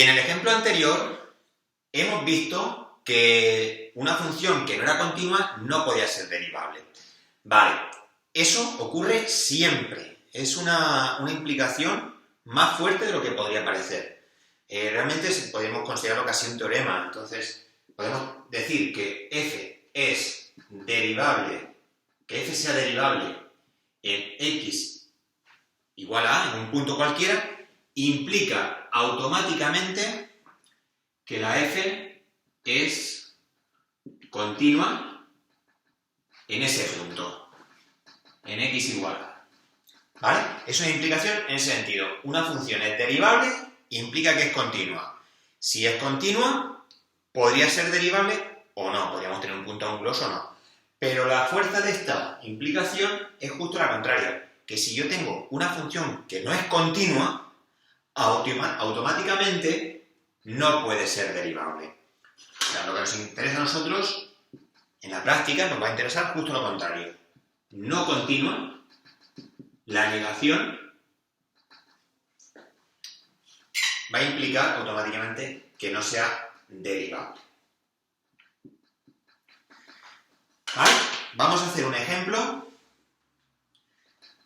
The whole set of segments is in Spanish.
En el ejemplo anterior hemos visto que una función que no era continua no podía ser derivable. Vale, eso ocurre siempre. Es una implicación más fuerte de lo que podría parecer. Realmente podemos considerarlo casi un teorema. Entonces, podemos decir que f es derivable, que f sea derivable en x igual a A, en un punto cualquiera, implica automáticamente que la f es continua en ese punto, en x igual a. ¿Vale? Es una implicación en ese sentido. Una función es derivable, implica que es continua. Si es continua, podría ser derivable o no, podríamos tener un punto anguloso o no. Pero la fuerza de esta implicación es justo la contraria, que si yo tengo una función que no es continua, automáticamente no puede ser derivable. O sea, lo que nos interesa a nosotros, en la práctica, nos va a interesar justo lo contrario. No continua, la negación va a implicar automáticamente que no sea derivable. ¿Vale? Vamos a hacer un ejemplo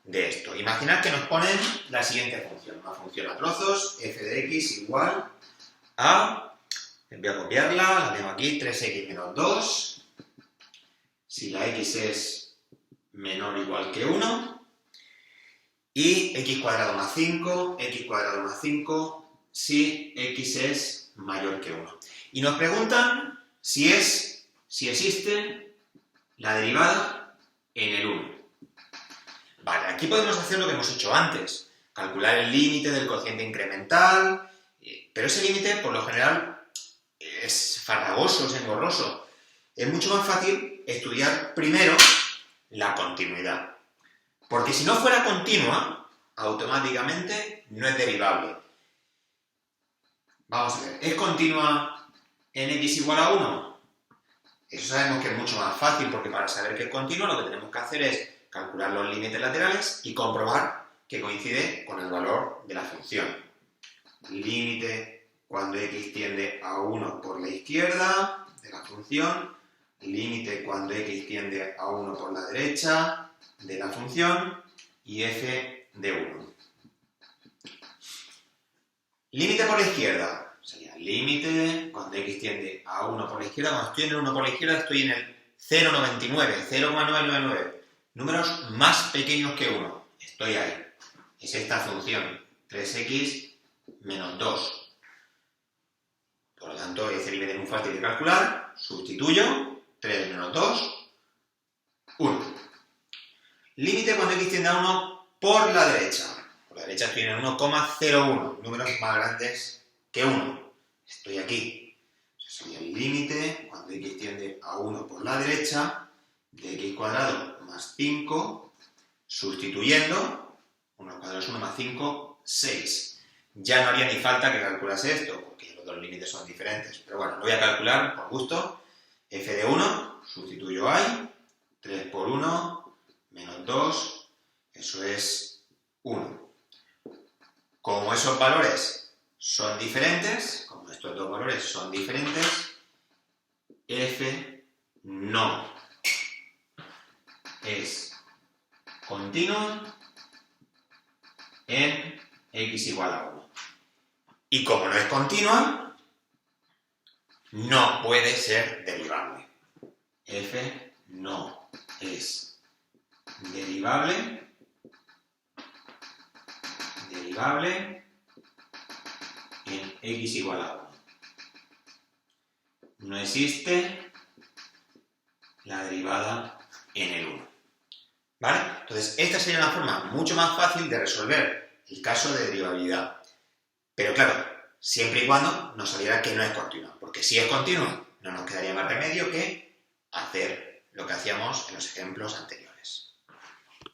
de esto. Imaginad que nos ponen la siguiente función, una función a trozos, f de x igual a, voy a copiarla, la tengo aquí, 3x menos 2, si la x es menor o igual que 1, y x cuadrado más 5, x cuadrado más 5, si x es mayor que 1. Y nos preguntan si existe la derivada en el 1. Vale, aquí podemos hacer lo que hemos hecho antes, calcular el límite del cociente incremental, pero ese límite, por lo general, es farragoso, es engorroso. Es mucho más fácil estudiar primero la continuidad. Porque si no fuera continua, automáticamente no es derivable. Vamos a ver, ¿es continua en x igual a 1? Eso sabemos que es mucho más fácil, porque para saber que es continua lo que tenemos que hacer es calcular los límites laterales y comprobar que coincide con el valor de la función. Límite cuando x tiende a 1 por la izquierda de la función, límite cuando x tiende a 1 por la derecha de la función y f de 1. Límite por la izquierda sería límite cuando x tiende a 1 por la izquierda. Cuando estoy en el 1 por la izquierda estoy en el 0,99, 0,999. Números más pequeños que 1. Estoy ahí. Es esta función, 3x menos 2. Por lo tanto, ese límite es muy fácil de calcular. Sustituyo. 3 menos 2, 1. Límite cuando x tiende a 1 por la derecha. Por la derecha estoy en el 1,01. Números más grandes que 1. Estoy aquí. Ese sería el límite cuando x tiende a 1 por la derecha de x cuadrado más 5, sustituyendo, 1 al cuadrado es 1 más 5, 6. Ya no haría ni falta que calculase esto, porque los dos límites son diferentes. Pero bueno, lo voy a calcular por gusto. F de 1, sustituyo ahí, 3 por 1, menos 2, eso es 1. Como esos valores son diferentes, como estos dos valores son diferentes, F no es continuo en x igual a 1. Y como no es continua, no puede ser derivable. F no es derivable en x igual a 1. No existe la derivada en el 1. ¿Vale? Entonces, esta sería una forma mucho más fácil de resolver el caso de derivabilidad. Pero claro, siempre y cuando nos saliera que no es continua. Porque si es continua, no nos quedaría más remedio que hacer lo que hacíamos en los ejemplos anteriores.